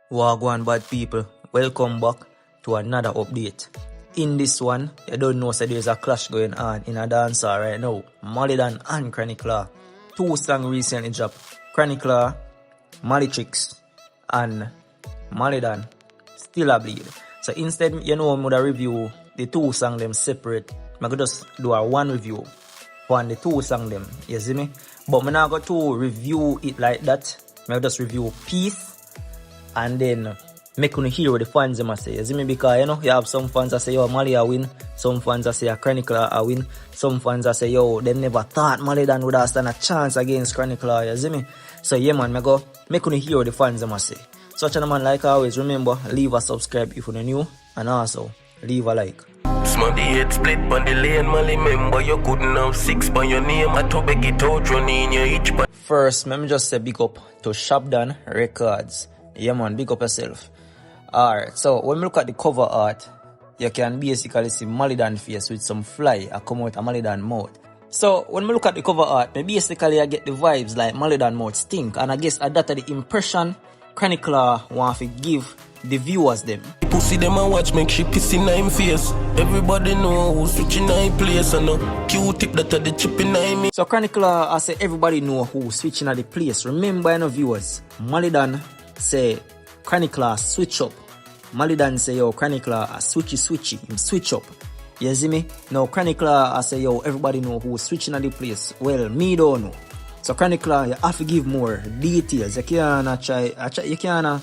Wagwan bad people, welcome back to another update. In this one, you don't know so there's a clash going on in a dancer right now. Malie Donn and Chronicler. Two songs recently dropped. Chronicler, Malie Tricks, and Malie Donn still a bleed. So instead, I'm gonna review the two songs them separate. I'm gonna just do a one review on the two songs them. You see me? But I'm not going to review it like that. I'm gonna just review piece and then make you hear what the fans them say. You see me? Because you have some fans that say yo Malie a win, some fans that say a Chronicler a win, some fans that say yo them never thought Malie Donn would have stand a chance against Chronicler. You see me? So yeah man, I go make you hear what the fans them say. Such a man, like always, remember leave a subscribe if you're new, and also leave a like. Smarty head split on the lane, Malie member. You couldn't have six by your name. I to beg it out, running your each. First, let me just say big up to Shopdon Records. Yeah man, big up yourself. Alright, so when we look at the cover art, you can basically see Malie Donn face with some fly I come out of Malie Donn mouth. So when we look at the cover art, basically I get the vibes like Malie Donn mouth stink, and I guess that the impression Chronicler want to give the viewers them. Pussy them and watch make she piss in him face. Everybody know who's switching in place, and no Q-tip that the chip in me. So Chronicler, I say everybody know who switching at the place. Remember, viewers, Malie Donn say Chronicler switch up. Malie Donn say yo Chronicler a switchy, him switch up. You see me? Now Chronicler I say yo everybody know who switching at the place. Well, me don't know. So Chronicler, you have to give more details. You can't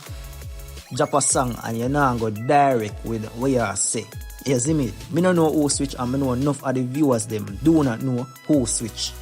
drop a song and you not go direct with what you say. You see me? Me don't know who switch, and me know enough of the viewers them do not know who switch.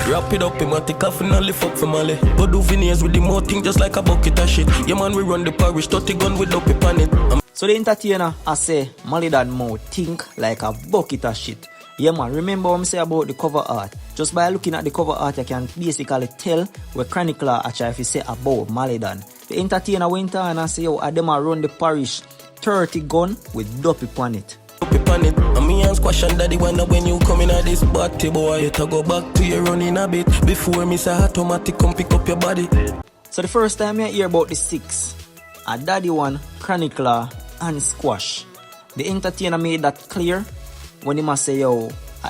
Wrap it up, him and take off and lift up for Malie. Go do veneers with the more thing just like a bucket of shit. Yeah man, we run the parish, 30 gun with up on it. So the entertainer, I say, Malie Donn mouth think like a bucket of shit. Yeah man, remember what I say about the cover art? Just by looking at the cover art, you can basically tell what Chronicler actually say about Malie Donn. The entertainer went on and say, yo, Adema run the parish 30 gun with dopey on it. And me and squash and daddy wonder when you come in at this party, boy. You to go back to your running a bit before me say automatic come pick up your body. So the first time I hear about the six, a daddy one, Chronicler, and squash. The entertainer made that clear when he must say yo,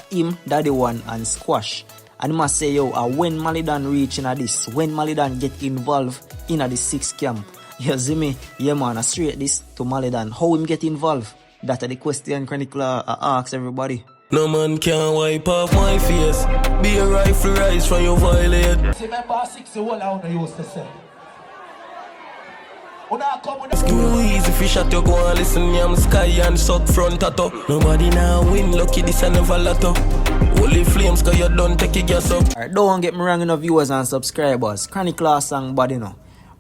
him, daddy one, and squash. And he must say yo, when Malie Donn reach in this, when Malie Donn get involved in the six camp. You see me? Yeah man, I straight this to Malie Donn. How him get involved? That's the question Chronicler asks everybody. No man can wipe off my face. Be a rifle rise from your violate. Remember 6 what I used to say. It's too easy fish at you go and listen yam sky and suck front tato. Nobody now win, lucky this and never lotto. Holy flames cause you don't take your gas up. Alright, don't get me wrong, viewers and subscribers. Chronicler song bad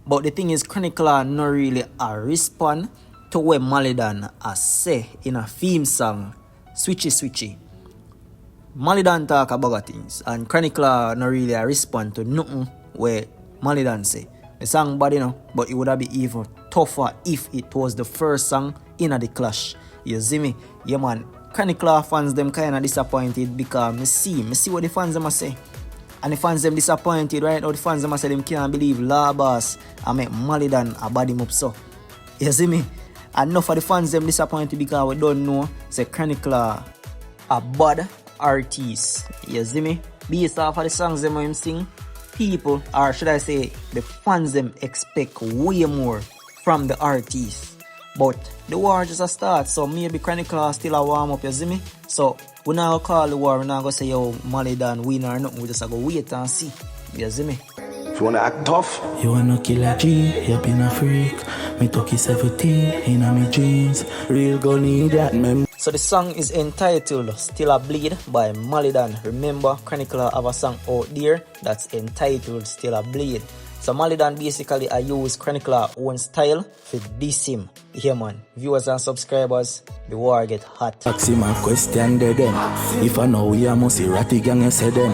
but the thing is Chronicler not really a respond to what Malie Donn say in a theme song, switchy. Malie Donn talk about things, and Chronicler not really a respond to nothing where Malie Donn say. The song bad but it would have been even tougher if it was the first song in the clash. You see me? Yeah man, Chronicler fans them kind of disappointed because me see what the fans them say. And the fans them disappointed right now. The fans them say them can't believe Labas and make Malie Donn a bad him up so. You see me? And enough of the fans them disappointed because we don't know say Chronicler a bad artist. You see me? Based off of the songs them him sing, people, or should I say the fans them expect way more from the artist. But the war just a start, so maybe Chronicler still a warm up, you see me? So we not gonna call the war, we not gonna say yo Malie Donn win or nothing, we just go wait and see. You see me? If you wanna act tough, you wanna kill a G, you been a freak. Me took 17 in a me jeans. Real gun need that mem. So the song is entitled Still a Bleed by Malie Donn. Remember, Chronicler have a song out there that's entitled Still a Bleed. So Malie Donn basically I use Chronicler own style for diss him. Yeah man, viewers and subscribers, the war get hot. Ask my question dead then. If I know we are must ratty gang and say then.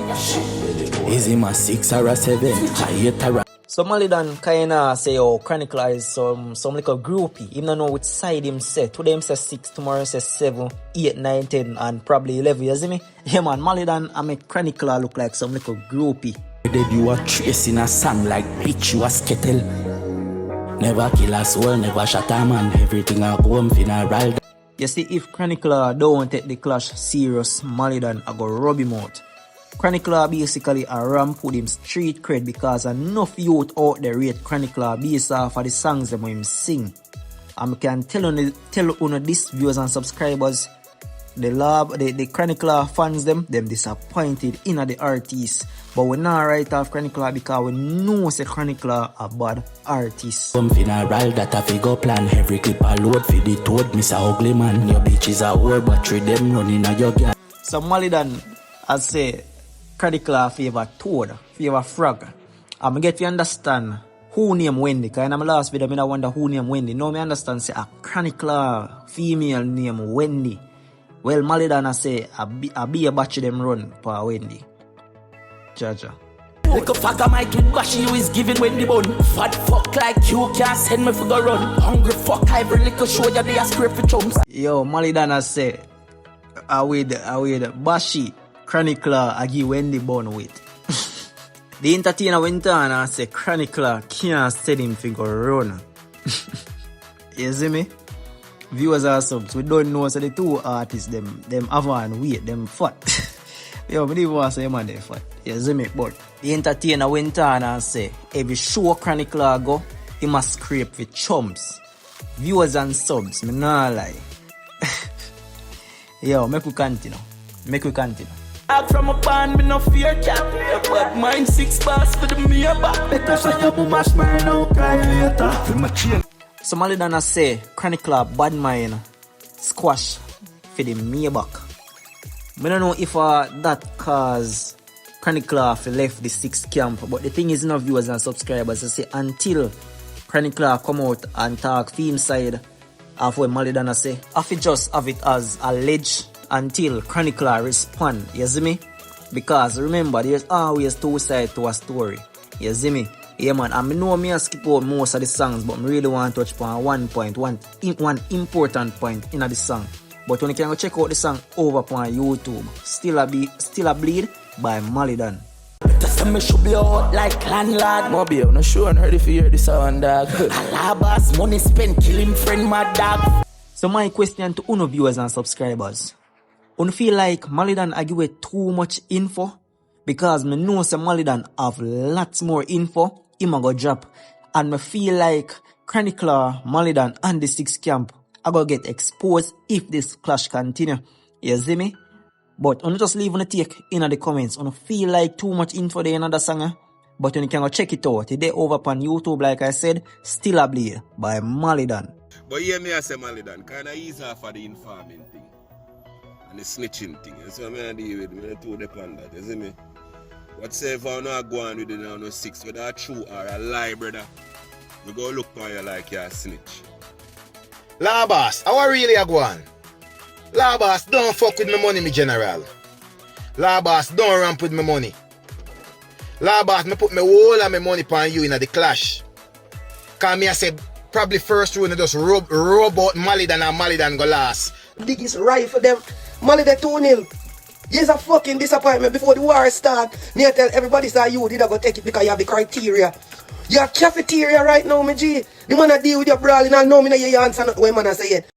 Is him a 6 or a 7? I hate a So Malie Donn kinda say oh Chronicler is some little groupie. He don't know which side him say. Today him say 6, tomorrow say 7, 8, 9, 10 and probably 11. You see me? Yeah man, Malie Donn I make Chronicler look like some little groupie. Did you a trace in a song like bitch you a skittle? Never kill a soul, never shot a man. Everything I go home funeral. You see, if Chronicler don't take the clash serious, Malie Donn I go rub him out. Chronicler basically a ramp with him street cred because enough youth out there rate Chronicler based off of the songs that him sing. And I can tell you this, viewers and subscribers, the Chronicler fans them disappointed in the artists. But we not write off Chronicler because we know say Chronicler a bad artist. Some funeral that a figure plan. Every clip a load for the toad. Miss a ugly man. Your bitch is a whore, but treat them running a your gang. So Malie Donn, I say, Chronicler favor toad, favor frog. I'm get to understand who name Wendy. Because in my last video, I wonder who name Wendy. Now I understand say a Chronicler female name Wendy. Well, Malie Donn I say, I be a batch of them run for Wendy. Jaja. Like a fagger might with bashy you is giving Wendy bun. Fat fuck like you can't send me for the run. Hungry fuck every little show ya they a scrape for chumps. Yo, Malie Donn I say, I with Bashi, Chronicler I give Wendy bun with. The entertainer went on and say Chronicler can't send him for go run. You see me? Viewers are subs, we don't know so the two artists them have and weight, them fat. Yo, I didn't want to say man they fat. You see me? But the entertainer went on and say every show Chronicler go, he must scrape with chumps. Viewers and subs, me nah lie. Yo, make we continue. Out from a band, me no fear cap. But mine 6 bars for the mere back. Better say you boom mash my no cry later. For my chain. So Malie Donn say Chronicler bad mind squash for the Maybach. I don't know if that cause Chronicler left the 6th camp, but the thing is, no viewers and subscribers, I say until Chronicler come out and talk theme side of what Malie Donn say, I feel just have it as alleged until Chronicler respond. You see me? Because remember, there's always 2 sides to a story. You see me? Yeah man, I know me skip out most of the songs, but I really want to touch upon one important point in the song. But when you can go check out the song over on YouTube, Still a Bleed by Malie Donn. Just me should be out like landlord. Mobile, I'm not sure I'm ready for hear the sound dog. Alabas money spent killing friend my dog. So my question to uno viewers and subscribers, you feel like Malie Donn I give away too much info? Because me know some Malie Donn have lots more info, he go drop. And me feel like Chronicler, Malie Donn and the 6th camp I go get exposed if this clash continue. You see me? But you just leave on the take in the comments. You feel like too much info there in another song. But you can go check it out. Today over on YouTube, like I said, Still a Bleed by Malie Donn. But yeah, me I say Malie Donn, kinda easy for the informing thing. And the snitching thing. That's what I deal with. Me too depend that, you see me? Whatever I not go on with it now, no 6, whether a true or a lie, brother. You go look for you like you're a snitch. La boss, how are really a go on? La boss, don't fuck with my money, me general. La boss, don't ramp with my money. La boss, me put my whole of my money upon you in the clash. Cause me I said, probably first rule, just rub out Malie Donn and Malie Donn go last. Biggest right for them. Malie Donn 2-0. Yes, a fucking disappointment before the war start. Me I tell everybody say you did go take it because you have the criteria. You have cafeteria right now, me G. The man a deal with your brawling and know me know your answer not when man I say it.